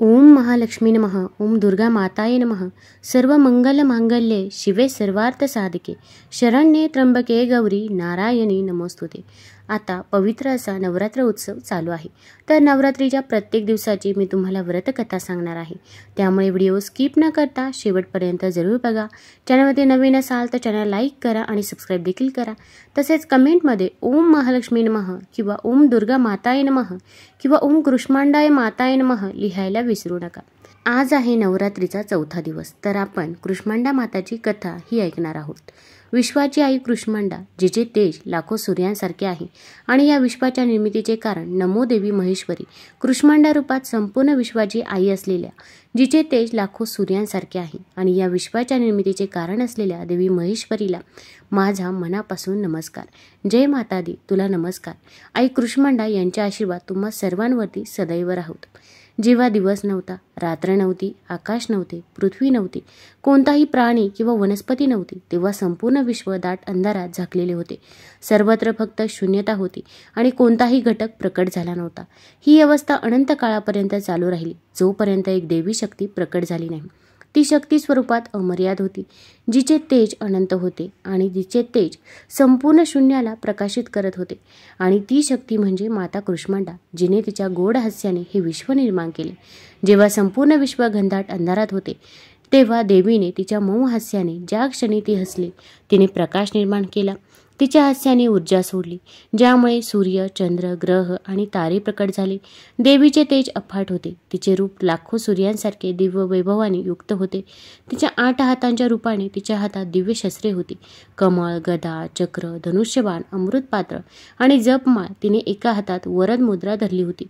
ओम महालक्ष्मी नमः. ओम दुर्गा माताये नमः. सर्व मंगल मांगल्ये शिवे सर्वार्थ साधके शरण्ये त्र्यंबके गौरी नारायणी नमोस्तुते. आता पवित्र असा नवरात्र उत्सव चालू आहे. तर नवरात्रीच्या प्रत्येक दिवसाची मी तुम्हाला व्रतकथा सांगणार आहे. त्यामुळे व्हिडिओ स्किप न करता शेवटपर्यंत जरूर बघा. चॅनलमध्ये नवीन असाल तर चॅनल लाईक करा आणि सबस्क्राईब देखील करा. तसेच कमेंटमध्ये ओम महालक्ष्मी नमः किंवा ओम दुर्गा माताये नमः किंवा ओम कृष्मांडाय माताये नमः लिहायला विसरू नका. आज आहे नवरात्रीचा चौथा दिवस. तर आपण कृष्मांडा माताची कथा ही ऐकणार आहोत. विश्वाची आई कृष्मांडा, जिचे तेज लाखो सूर्यांसारखे आहे आणि या विश्वाच्या निर्मितीचे कारण नमो देवी महेश्वरी, कृष्मांडा रूपात संपूर्ण विश्वाची आई असलेल्या, जिचे तेज लाखो सूर्यांसारखे आहे आणि या विश्वाच्या निर्मितीचे कारण असलेल्या देवी महेश्वरीला माझा मनापासून नमस्कार. जय माता दी, तुला नमस्कार. आई कृष्मांडा यांचा आशीर्वाद तुम्हा सर्वांवरती सदैव राहोत. जेव्हा दिवस नव्हता, रात्र नव्हती, आकाश नव्हते, पृथ्वी नव्हती, कोणताही प्राणी किंवा वनस्पती नव्हती, तेव्हा संपूर्ण विश्व दाट अंधारात झाकलेले होते. सर्वत्र फक्त शून्यता होती आणि कोणताही घटक प्रकट झाला नव्हता. ही अवस्था अनंत काळापर्यंत चालू राहिली, जोपर्यंत एक देवी शक्ती प्रकट झाली नाही. ती शक्ती स्वरूपात अमर्याद होती, जिचे तेज अनंत होते आणि जिचे तेज संपूर्ण शून्याला प्रकाशित करत होते. आणि ती शक्ती म्हणजे माता कृष्मांडा, जिने तिच्या गोड हास्याने हे विश्व निर्माण केले. जेव्हा संपूर्ण विश्व घनदाट अंधारात होते, तेव्हा देवीने तिच्या मऊ हास्याने ज्या क्षणी ती हसली, तिने प्रकाश निर्माण केला. तिच्या हास्याने ऊर्जा सोडली, ज्यामुळे सूर्य, चंद्र, ग्रह आणि तारे प्रकट झाले. देवीचे तेज अफाट होते. तिचे रूप लाखो सूर्यांसारखे दिव्य वैभवाने युक्त होते. तिच्या 8 हातांच्या रूपाने तिच्या हातात दिव्य शस्त्रे होती. कमळ, गदा, चक्र, धनुष्यबाण, अमृतपात्र आणि जपमाळ तिने एका हातात वरद मुद्रा धरली होती.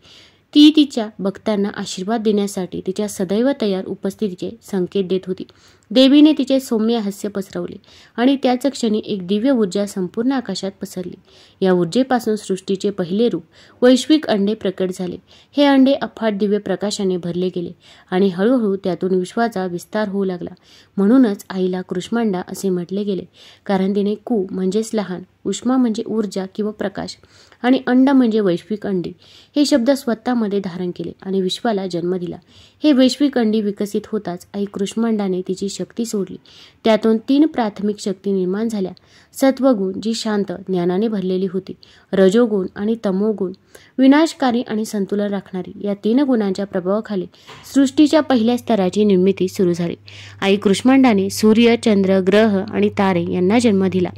ती तिच्या भक्तांना आशीर्वाद देण्यासाठी तिच्या सदैव तयार उपस्थितीचे संकेत देत होती. देवीने तिचे सौम्य हास्य पसरवले आणि त्याच क्षणी एक दिव्य ऊर्जा संपूर्ण आकाशात पसरली. या ऊर्जेपासून सृष्टीचे पहिले रूप वैश्विक अंडे प्रकट झाले. हे अंडे अफाट दिव्य प्रकाशाने भरले गेले आणि हळूहळू त्यातून विश्वाचा विस्तार होऊ लागला. म्हणूनच आईला कृष्मांडा असे म्हटले गेले, कारण तिने कु म्हणजेच लहान, उष्मा म्हणजे ऊर्जा किंवा प्रकाश आणि अंड म्हणजे वैश्विक अंडी हे शब्द स्वतःमध्ये धारण केले आणि विश्वाला जन्म दिला. हे वैश्विक अंडी विकसित होताच आई कृष्मांडाने तिची शक्ती सोडली. त्यातून 3 प्राथमिक शक्ती निर्माण झाल्या. सत्वगुण, जी शांत ज्ञानाने भरलेली होती, रजोगुण आणि तमोगुण, विनाशकारी आणि संतुलन राखणारी. या 3 गुणांच्या प्रभावाखाली सृष्टीच्या पहिल्या स्तराची निर्मिती सुरू झाली. आई कृष्मांडाने सूर्य, चंद्र, ग्रह आणि तारे यांना जन्म दिला.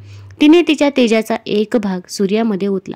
तिने तिच्या तेजाचा एक भाग सूर्यामध्ये ओतला,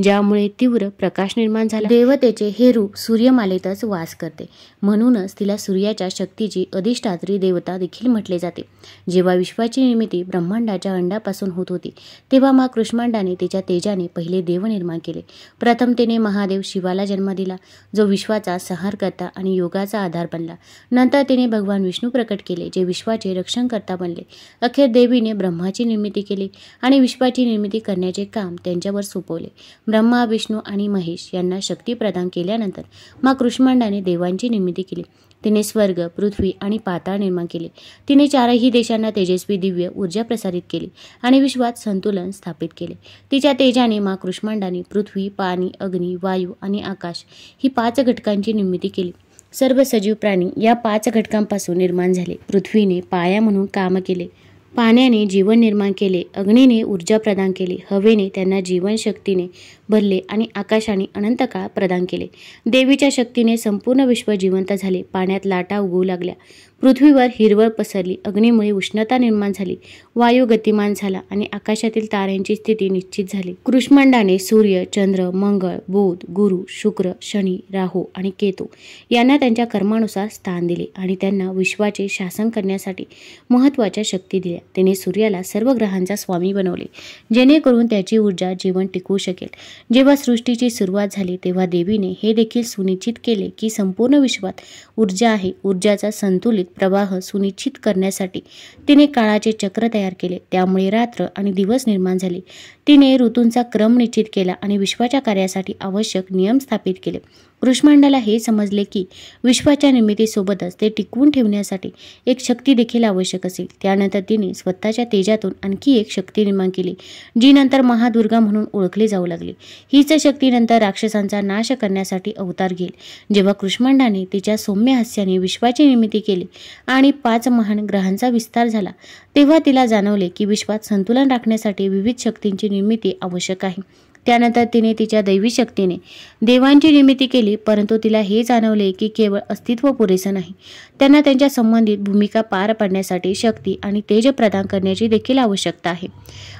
ज्यामुळे तीव्र प्रकाश निर्माण झाला. देवतेचे हे रूप सूर्यमालेतच वास करते, म्हणूनच तिला सूर्याच्या शक्तीची अधिष्ठात्री देवता देखील म्हटले जाते. जेव्हा विश्वाची निर्मिती ब्रह्मांडाच्या अंडापासून होत होती, तेव्हा माँ कृष्मांडाने तिच्या तेजाने पहिले देव निर्माण केले. प्रथम तिने महादेव शिवाला जन्म दिला, जो विश्वाचा संहारकर्ता आणि योगाचा आधार बनला. नंतर तिने भगवान विष्णू प्रकट केले, जे विश्वाचे रक्षणकर्ता बनले. अखेर देवीने ब्रह्माची निर्मिती केली आणि विश्वाची निर्मिती करण्याचे काम त्यांच्यावर सोपवले. ब्रह्मा, विष्णू आणि महेश यांना शक्ती प्रदान केल्यानंतर माँ कृष्मांडाने देवांची निर्मिती केली. तिने स्वर्ग, पृथ्वी आणि पाताळ निर्माण केले. तिने 4ही देशांना तेजस्वी दिव्य ऊर्जा प्रसारित केली आणि विश्वात संतुलन स्थापित केले. तिच्या तेजाने माँ कृष्मांडाने पृथ्वी, पाणी, अग्नी, वायू आणि आकाश ही 5 घटकांची निर्मिती केली. सर्व सजीव प्राणी या 5 घटकांपासून निर्माण झाले. पृथ्वीने पाया म्हणून काम केले, पाण्याने जीवन निर्माण केले, अग्नीने ऊर्जा प्रदान केली, हवेने त्यांना जीवनशक्तीने भरले आणि आकाशाने अनंत काळ प्रदान केले. देवीच्या शक्तीने संपूर्ण विश्व जिवंत झाले. पाण्यात लाटा उगवू लागल्या, पृथ्वीवर हिरवळ पसरली, अग्नीमुळे उष्णता निर्माण झाली, वायू गतिमान झाला आणि आकाशातील ताऱ्यांची स्थिती निश्चित झाली. कृष्मांडाने सूर्य, चंद्र, मंगळ, बुध, गुरु, शुक्र, शनी, राहू आणि केतू यांना त्यांच्या कर्मानुसार स्थान दिले आणि त्यांना विश्वाचे शासन करण्यासाठी महत्त्वाच्या शक्ती दिल्या. तिने सूर्याला सर्व ग्रहांचा स्वामी बनवले, जेणेकरून त्याची ऊर्जा जीवन टिकवू शकेल. जेव्हा सृष्टीची सुरुवात झाली, तेव्हा देवीने हे देखील सुनिश्चित केले की संपूर्ण विश्वात ऊर्जा आहे. ऊर्जाचा संतुलित प्रवाह सुनिश्चित करण्यासाठी तिने काळाचे चक्र तयार केले, त्यामुळे रात्र आणि दिवस निर्माण झाले. तिने ऋतूंचा क्रम निश्चित केला आणि विश्वाच्या कार्यासाठी आवश्यक नियम स्थापित केले. कृष्मांडाला हे समजले की विश्वाच्या निर्मितीसोबतच ते टिकवून ठेवण्यासाठी एक शक्ती देखील आवश्यक असेल. त्यानंतर तिने स्वतःच्या तेजातून आणखी एक शक्ती निर्माण केली, जी नंतर महादुर्गा म्हणून ओळखली जाऊ लागली. हीच शक्ती नंतर राक्षसांचा नाश करण्यासाठी अवतार घेईल. जेव्हा कृष्मांडाने तिच्या सौम्य हास्याने विश्वाची निर्मिती केली आणि 5 महान ग्रहांचा विस्तार झाला, तेव्हा तिला जाणवले की विश्वात संतुलन राखण्यासाठी विविध शक्तींची निर्मिती आवश्यक आहे. त्यानंतर तिने तिच्या दैवी शक्तीने देवांची निर्मिती केली, परंतु तिला हे जाणवले की केवळ अस्तित्व पुरेसं नाही. त्यांना त्यांच्या संबंधित भूमिका पार पाडण्यासाठी शक्ती आणि तेज प्रदान करण्याची देखील आवश्यकता आहे.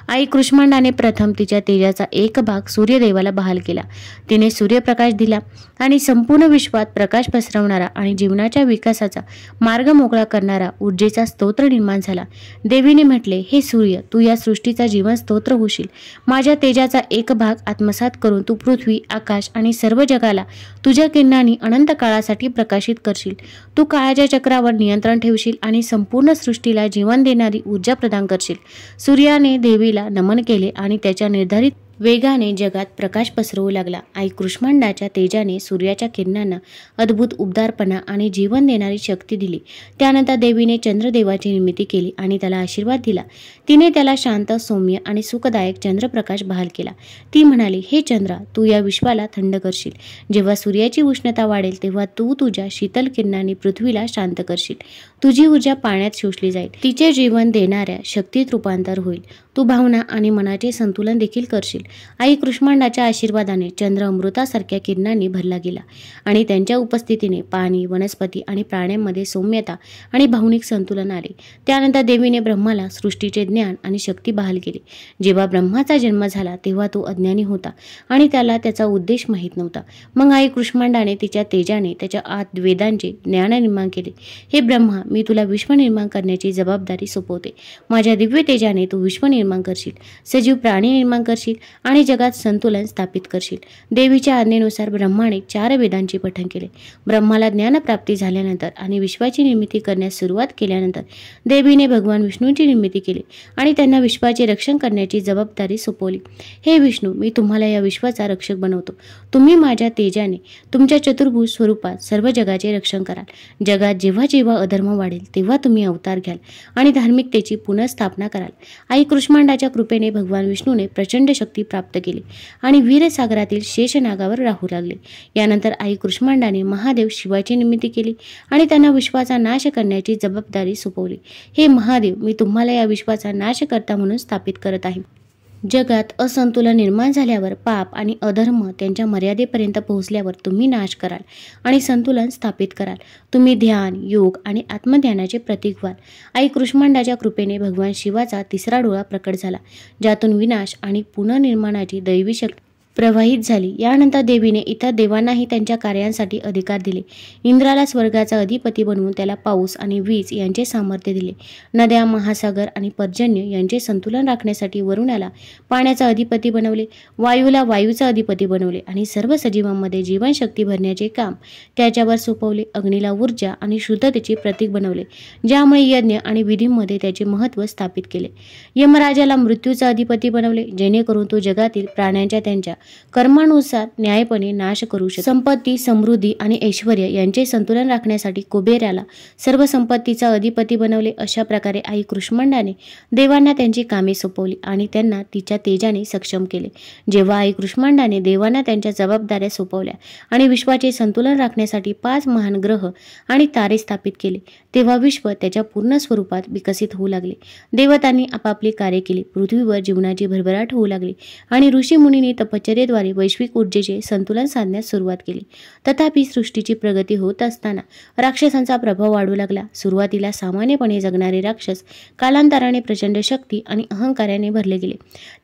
आई कृष्मांडाने प्रथम तिच्या तेजाचा एक भाग सूर्यदेवाला बहाल केला. तिने सूर्यप्रकाश दिला आणि संपूर्ण विश्वात प्रकाश पसरवणारा आणि जीवनाच्या विकासाचा मार्ग मोकळा करणारा ऊर्जेचा स्तोत्र निर्माण झाला. देवीने म्हटले, हे सूर्य, तू या सृष्टीचा जीवन स्तोत्र होशील. माझ्या तेजाचा एक भाग आत्मसात करून तू पृथ्वी, आकाश आणि सर्व जगाला तुझ्या किरणांनी अनंत काळासाठी प्रकाशित करशील. तू काळाच्या चक्रावर नियंत्रण ठेवशील आणि संपूर्ण सृष्टीला जीवन देणारी ऊर्जा प्रदान करशील. सूर्याने देवीला नमन केले आणि त्याच्या निर्धारित वेगाने जगात प्रकाश पसरवू लागला. आई कृष्मांडाच्या तेजाने सूर्याच्या किरणांना अद्भुत उबदारपणा आणि जीवन देणारी शक्ती दिली. त्यानंतर देवीने चंद्रदेवाची निर्मिती केली आणि त्याला आशीर्वाद दिला. तिने त्याला शांत, सौम्य आणि सुखदायक चंद्रप्रकाश बहाल केला. ती म्हणाली, हे चंद्रा, तू या विश्वाला थंड करशील. जेव्हा सूर्याची उष्णता वाढेल तेव्हा तू तुझ्या शीतल किरणांनी पृथ्वीला शांत करशील. तुझी ऊर्जा पाण्यात शोषली जाईल. तिचे जीवन देणाऱ्या शक्तीत रूपांतर होईल. तू भावना आणि मनाचे संतुलन देखील करशील. आई कृष्मांडाच्या आशीर्वादाने चंद्र अमृतासारख्या किरणांनी भरला गेला आणि त्यांच्या उपस्थितीने पाणी, वनस्पती आणि प्राण्यांमध्ये सौम्यता आणि भावनिक संतुलन आले. त्यानंतर देवीने ब्रह्माला सृष्टीचे ज्ञान आणि शक्ती बहाल केली. जेव्हा ब्रह्माचा जन्म झाला तेव्हा तो अज्ञानी होता आणि त्याला त्याचा उद्देश माहीत नव्हता. मग आई कृष्मांडाने तिच्या तेजाने त्याच्या आत वेदांचे ज्ञान निर्माण केले. हे ब्रह्मा, मी तुला विश्व निर्माण करण्याची जबाबदारी सोपवते. माझ्या दिव्य तेजाने तू विश्व निर्माण करशील, सजीव प्राणी निर्माण करशील आणि जगात संतुलन स्थापित करशील. देवीच्या आज्ञेनुसार ब्रह्माने 4 वेदांचे पठण केले. ब्रह्माला ज्ञानप्राप्ती झाल्यानंतर आणि विश्वाची निर्मिती करण्यास सुरुवात केल्यानंतर देवीने भगवान विष्णूंची निर्मिती केली आणि त्यांना विश्वाचे रक्षण करण्याची जबाबदारी सोपवली. हे विष्णू, मी तुम्हाला या विश्वाचा रक्षक बनवतो. तुम्ही माझ्या तेजाने तुमच्या चतुर्भुज स्वरूपात सर्व जगाचे रक्षण कराल. जगात जेव्हा जेव्हा अधर्म वाढेल तेव्हा तुम्ही अवतार घ्याल आणि धार्मिकतेची पुनर्स्थापना कराल. आई कृष्मांडाच्या कृपेने भगवान विष्णूने प्रचंड शक्ती प्राप्त केली आणि वीरसागरातील शेषनागावर राहू लागले. यानंतर आई कृष्मांडाने महादेव शिवाची निर्मिती केली आणि त्यांना विश्वाचा नाश करण्याची जबाबदारी सोपवली. हे महादेव, मी तुम्हाला या विश्वाचा नाशकर्ता म्हणून स्थापित करत आहे. जगात असंतुलन निर्माण झाल्यावर, पाप आणि अधर्म त्यांच्या मर्यादेपर्यंत पोहोचल्यावर तुम्ही नाश कराल आणि संतुलन स्थापित कराल. तुम्ही ध्यान, योग आणि आत्मध्यानाचे प्रतीक व्हाल. आई कृष्मांडाच्या कृपेने भगवान शिवाचा 3रा डोळा प्रकट झाला, ज्यातून विनाश आणि पुनर्निर्माणाची दैवी शक्ती प्रवाहित झाली. यानंतर देवीने इतर देवांनाही त्यांच्या कार्यांसाठी अधिकार दिले. इंद्राला स्वर्गाचा अधिपती बनवून त्याला पाऊस आणि वीज यांचे सामर्थ्य दिले. नद्या, महासागर आणि पर्जन्य यांचे संतुलन राखण्यासाठी वरुणाला पाण्याचा अधिपती बनवले. वायूला वायूचा अधिपती बनवले आणि सर्व सजीवांमध्ये जीवनशक्ती भरण्याचे काम त्याच्यावर सोपवले. अग्नीला ऊर्जा आणि शुद्धतेचे प्रतीक बनवले, ज्यामुळे यज्ञ आणि विधींमध्ये त्याचे महत्त्व स्थापित केले. यमराजाला मृत्यूचा अधिपती बनवले, जेणेकरून तो जगातील प्राण्यांच्या त्यांच्या कर्मानुसार न्यायपणे नाश करू शकतो. संपत्ती, समृद्धी आणि ऐश्वर्य यांचे संतुलन राखण्यासाठी कुबेराला सर्व संपत्तीचा अधिपती बनवले. अशा प्रकारे आई कृष्मांडाने देवांना त्यांची कामे सोपवली आणि त्यांना तिच्या तेजाने सक्षम केले. जेव्हा आई कृष्मांडाने देवांना त्यांच्या जबाबदाऱ्या सोपवल्या आणि विश्वाचे संतुलन राखण्यासाठी 5 महान ग्रह आणि तारे स्थापित केले, तेव्हा विश्व त्याच्या पूर्ण स्वरूपात विकसित होऊ लागले. देवतांनी आपापली कार्य केली. पृथ्वीवर जीवनाची भरभराट होऊ लागली आणि ऋषीमुनींनी तपश्चर्येद्वारे वैश्विक ऊर्जेचे संतुलन साधण्यास सुरुवात केली. तथापि सृष्टीची प्रगती होत असताना राक्षसांचा प्रभाव वाढू लागला. सुरुवातीला सामान्यपणे जगणारे राक्षस कालांतराने प्रचंड शक्ती आणि अहंकाराने भरले गेले.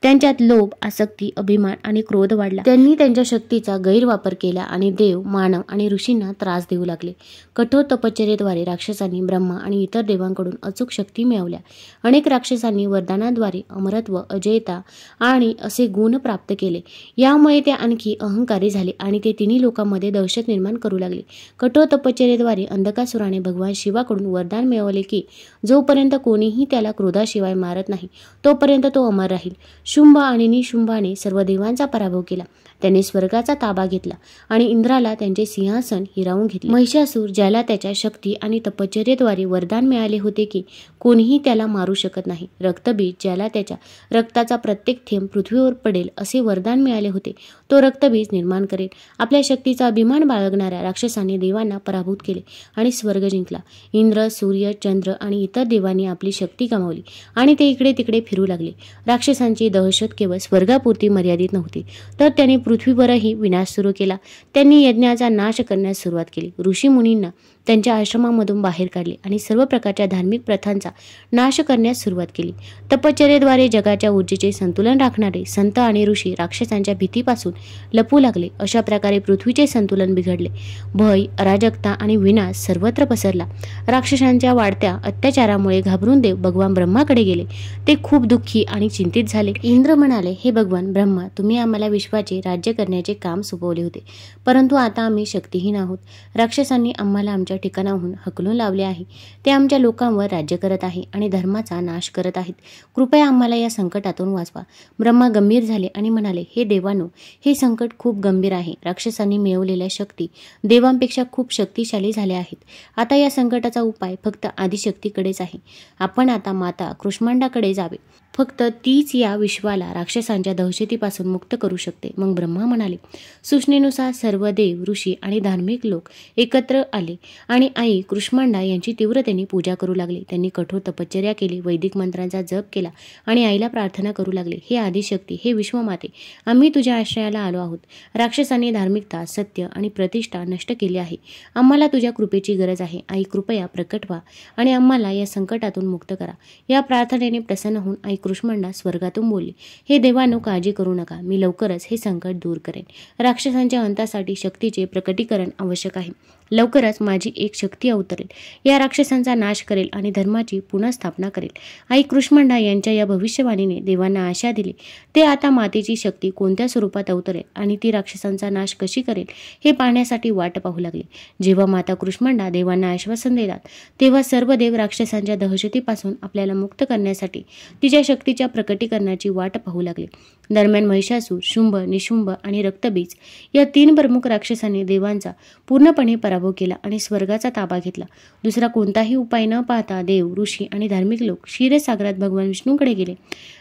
त्यांच्यात लोभ, आसक्ती, अभिमान आणि क्रोध वाढला. त्यांनी त्यांच्या शक्तीचा गैरवापर केला आणि देव, मानव आणि ऋषींना त्रास देऊ लागले. कठोर तपश्चर्येद्वारे राक्षसांनी ब्रह्मा आणि इतर देवांकडून अचूक शक्ती मिळवल्या. अनेक राक्षसांनी वरदानाद्वारे अमरत्व, अजयता आणि असे गुण प्राप्त केले. यामुळे ते आणखी अहंकारी झाले आणि ते तिन्ही लोकांमध्ये दहशत निर्माण करू लागले. कठोर तपश्चर्येद्वारे अंधकासुराने भगवान शिवाकडून वरदान मिळवले की जोपर्यंत कोणीही त्याला क्रोधाशिवाय मारत नाही तोपर्यंत तो अमर राहील. शुंभ आणि निशुंभाने सर्व देवांचा पराभव केला. त्याने स्वर्गाचा ताबा घेतला आणि इंद्राला त्यांचे सिंहासन हिरावून घेतले. महिषासूर, ज्याला त्याच्या शक्ती आणि तपश्चर्येद्वारे वरदान मिळाले होते की कोणीही त्याला मारू शकत नाही, रक्तबीज, ज्याला त्याच्या रक्ताचा प्रत्येक थेंब पृथ्वीवर पडेल असे वरदान मिळाले होते, तो रक्तबीज निर्माण करेल. आपल्या शक्तीचा अभिमान बाळगणाऱ्या राक्षसांनी देवांना पराभूत केले आणि स्वर्ग जिंकला. इंद्र, सूर्य, चंद्र आणि इतर देवांनी आपली शक्ती गमावली आणि ते इकडे तिकडे फिरू लागले. राक्षसांची दहशत केवळ स्वर्गापुरती मर्यादित नव्हती, तर त्यांनी पृथ्वीवरही विनाश सुरू केला. त्यांनी यज्ञाचा नाश करण्यास सुरुवात केली. ऋषीमुनींना त्यांच्या आश्रमामधून बाहेर काढले आणि सर्व प्रकारच्या धार्मिक प्रथांचा नाश करण्यास सुरुवात केली. तपश्चर्येद्वारे जगाच्या ऊर्जेचे संतुलन राखणारे संत आणि ऋषी राक्षसांच्या भीतीपासून लपू लागले. अशा प्रकारे पृथ्वीचे संतुलन बिघडले. भय, अराजकता आणि विनाश सर्वत्र पसरला. राक्षसांच्या वाढत्या अत्याचारामुळे घाबरून देव भगवान ब्रह्माकडे गेले. ते खूप दुःखी आणि चिंतित झाले. इंद्र म्हणाले, हे भगवान ब्रह्मा, तुम्ही आम्हाला विश्वाचे राज्य करण्याचे काम सोपवले होते, परंतु आता आम्ही शक्तिहीन आहोत. राक्षसांनी आम्हाला आमच्या ठिकाणाहून हकलून लावले आहे. ते आमच्या लोकांवर राज्य करत आहे आणि धर्माचा नाश करत आहेत. कृपया आम्हाला या संकटातून वाचवा. ब्रह्मा गंभीर झाले आणि म्हणाले, हे देवांनो, हे संकट खूप गंभीर आहे. राक्षसांनी मिळवलेल्या शक्ती देवांपेक्षा खूप शक्तिशाली झाल्या आहेत. आता या संकटाचा उपाय फक्त आदिशक्तीकडेच आहे. आपण आता माता कुष्मांडाकडे जावे. फक्त तीच या विश्वाला राक्षसांच्या दहशतीपासून मुक्त करू शकते. मग ब्रह्मा म्हणाले. सूचनेनुसार सर्व देव, ऋषी आणि धार्मिक लोक एकत्र आले आणि आई कुष्मांडा यांची तीव्रतेने पूजा करू लागले. त्यांनी कठोर तपश्चर्या केली, वैदिक मंत्रांचा जप केला आणि आईला प्रार्थना करू लागले, हे आदिशक्ती, हे विश्वमाते, आम्ही तुझ्या आश्रयाला आलो आहोत. राक्षसांनी धार्मिकता, सत्य आणि प्रतिष्ठा नष्ट केली आहे. आम्हाला तुझ्या कृपेची गरज आहे. आई, कृपया प्रकट व्हा आणि आम्हाला या संकटातून मुक्त करा. या प्रार्थनेने प्रसन्न होऊन आई कुष्मांडा स्वर्गातून बोलले, हे देवांनो, काळजी करू नका. मी लवकरच हे संकट दूर करेन. राक्षसांच्या अंतासाठी शक्तीचे प्रकटीकरण आवश्यक आहे. लवकरच माझी एक शक्ती अवतरेल, या राक्षसांचा नाश करेल आणि धर्माची पुनर्स्थापना करेल. आई कुष्मांडा यांच्या या भविष्यवाणीने देवांना आशा दिली. ते आता मातेची शक्ती कोणत्या स्वरूपात अवतरेल आणि ती राक्षसांचा नाश कशी करेल हे पाहण्यासाठी वाट पाहू लागले. जेव्हा माता कुष्मांडा देवांना आश्वासन देतात, तेव्हा सर्व देव राक्षसांच्या दहशतीपासून आपल्याला मुक्त करण्यासाठी तिच्या शक्तीच्या प्रकटीकरणाची वाट पाहू लागले. दरम्यान महिषासूर, शुंभ, निशुंभ आणि रक्तबीज या 3 प्रमुख राक्षसांनी देवांचा पूर्णपणे पराभव केला आणि स्वर्गाचा ताबा घेतला. दुसरा कोणताही उपाय न पाहता देव, ऋषी आणि धार्मिक लोक क्षीरसागरात भगवान विष्णूकडे गेले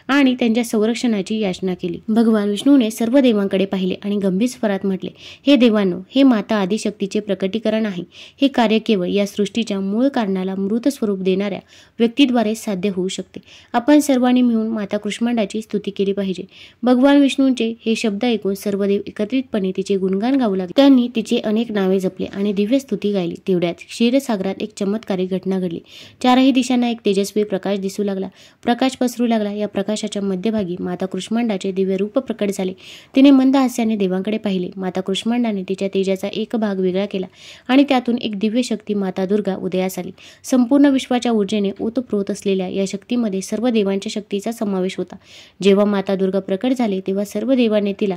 आणि त्यांच्या संरक्षणाची याचना केली. भगवान विष्णूने सर्व देवांकडे पाहिले आणि गंभीर स्वरात म्हटले, हे देवांनो, हे माता आदिशक्तीचे प्रकटीकरण आहे. हे कार्य केवळ या सृष्टीच्या मूळ कारणाला मृत स्वरूप देणाऱ्या व्यक्तीद्वारे साध्य होऊ शकते. आपण सर्वांनी मिळून माता कुष्मांडाची स्तुती केली पाहिजे. भगवान विष्णूंचे हे शब्द ऐकून सर्व देव एकत्रितपणे तिचे गुणगान गाऊ लागले. त्यांनी तिचे अनेक नावे जपले आणि दिव्य स्तुती गायली. तेवढ्यात क्षीरसागरात एक चमत्कारिक घटना घडली. चारही दिशांना एक तेजस्वी प्रकाश दिसू लागला. प्रकाश पसरू लागला. या प्रकाशाच्या मध्यभागी माता कुष्मांडाचे दिव्य रूप प्रकट झाले. तिने मंद हास्याने देवांकडे पाहिले. माता कुष्मांडाने तिच्या तेजाचा एक भाग वेगळा केला आणि त्यातून एक दिव्य शक्ती माता दुर्गा उदयास आली. संपूर्ण विश्वाच्या ऊर्जेने ओतप्रोत असलेल्या या शक्तीमध्ये सर्व देवांच्या शक्तीचा समावेश होता. जेव्हा माता दुर्गा प्रकट झाले तेव्हा सर्व देवांनी तिला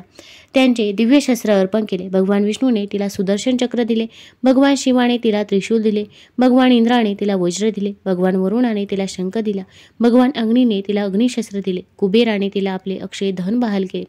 त्यांचे दिव्य शस्त्र अर्पण केले. भगवान विष्णूने तिला सुदर्शन चक्र दिले. भगवान शिवाने तिला त्रिशूल दिले. भगवान इंद्राने तिला वज्र दिले. भगवान वरुणाने तिला शंख दिला. भगवान अग्नीने तिला अग्निशस्त्र दिले. कुबेराने तिला आपले अक्षय धन बहाल केले.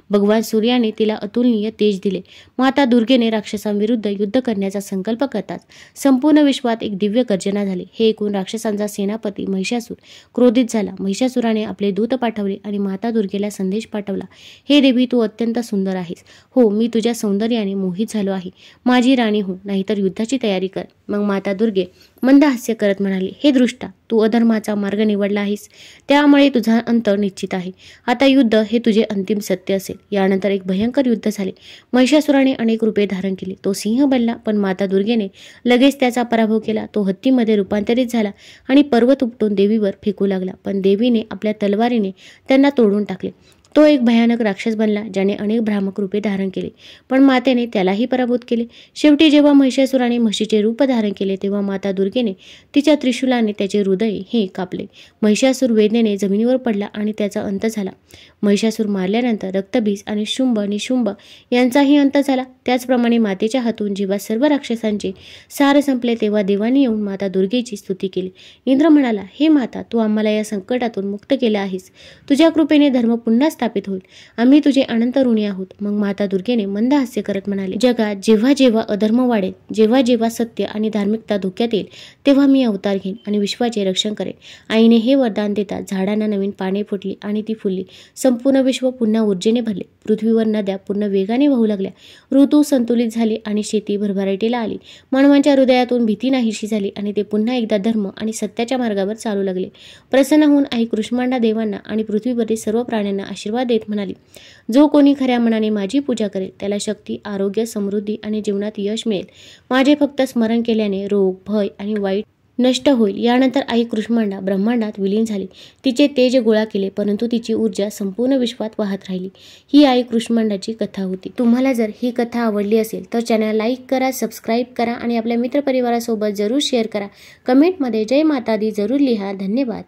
भगवान सूर्याने तिला अतुलनीय तेज दिले. माता दुर्गेने राक्षसांविरुद्ध युद्ध करण्याचा संकल्प करताच संपूर्ण विश्वात एक दिव्य गर्जना झाली. हे ऐकून राक्षसांचा सेनापती महिषासूर क्रोधित झाला. महिषासुराने आपले दूत पाठवले आणि माता दुर्गेला संदेश पाठवला, हे देवी, तू अत्यंत सुंदर आहेस. हो, मी तुझ्या सौंदर्याने मोहित झालो आहे. माझी राणी हो, नाहीतर युद्धाची तयारी कर. मग माता दुर्गे मंद हास्य करत म्हणाली, हे दृष्टा, तू अधर्माचा मार्ग निवडला आहेस, त्यामुळे तुझा अंत निश्चित आहे. आता युद्ध हे तुझे अंतिम सत्य असेल. यानंतर एक भयंकर युद्ध झाले. महिषासुराने अनेक रूपे धारण केली. तो सिंह बनला, पण माता दुर्गेने लगेच त्याचा पराभव केला. तो हत्तीमध्ये रूपांतरित झाला आणि पर्वत उपटून देवीवर फेकू लागला, पण देवीने आपल्या तलवारीने त्यांना तोडून टाकले. तो एक भयानक राक्षस बनला, ज्याने अनेक भ्रामक रूपे धारण केली, पण मातेने त्यालाही पराभूत केले. शेवटी जेव्हा महिषासुराने म्हशीचे रूप धारण केले, तेव्हा माता दुर्गेने तिच्या त्रिशूलाने त्याचे हृदय हे कापले. महिषासूर वेदनेने जमिनीवर पडला आणि त्याचा अंत झाला. महिषासूर मारल्यानंतर रक्तबीज आणि शुंभ निशुंभ यांचाही अंत झाला. त्याचप्रमाणे मातेच्या हातून जेव्हा सर्व राक्षसांचे सार संपले, तेव्हा देवांनी येऊन माता दुर्गेची स्तुती केली. इंद्र म्हणाला, हे माता, तू आम्हाला या संकटातून मुक्त केले आहेस. तुझ्या कृपेने धर्म पुन्हा स्थापित होईल. आम्ही तुझे अनंत ऋणी आहोत. मग माता दुर्गेने मंद हास्य करत म्हणाले, जगात जेव्हा जेव्हा अधर्म वाढेल, जेव्हा जेव्हा सत्य आणि धार्मिकता धोक्यात येईल, तेव्हा मी अवतार घेईन आणि विश्वाचे रक्षण करेन. आईने हे वरदान देतात झाडांना नवीन पाने फुटली आणि ती फुलली. संपूर्ण विश्व पुन्हा ऊर्जेने भरले. पृथ्वीवर नद्या पूर्ण वेगाने वाहू लागल्या. ऋतू संतुलित झाले आणि शेती भरभराटीला आली. मानवांच्या हृदयातून भीती नाहीशी झाली आणि ते पुन्हा एकदा धर्म आणि सत्याच्या मार्गावर चालू लागले. प्रसन्न होऊन आई कुष्मांडा देवांना आणि पृथ्वीवरील सर्व प्राण्यांना आशीर्वाद देत म्हणाली, जो कोणी खऱ्या मनाने माझी पूजा करेल, त्याला शक्ती, आरोग्य, समृद्धी आणि जीवनात यश मिळेल. माझे फक्त स्मरण केल्याने रोग, भय आणि वाईट नष्ट होईल. यानंतर आई कुष्मांडा ब्रह्मांडात विलीन झाली. तिचे तेज गोळा केले, परंतु तिची ऊर्जा संपूर्ण विश्वात वाहत राहिली. ही आई कुष्मांडाची कथा होती. तुम्हाला जर ही कथा आवडली असेल तर चॅनल लाईक करा, सबस्क्राईब करा आणि आपल्या मित्रपरिवारासोबत जरूर शेअर करा. कमेंटमध्ये जय माता दी जरूर लिहा. धन्यवाद.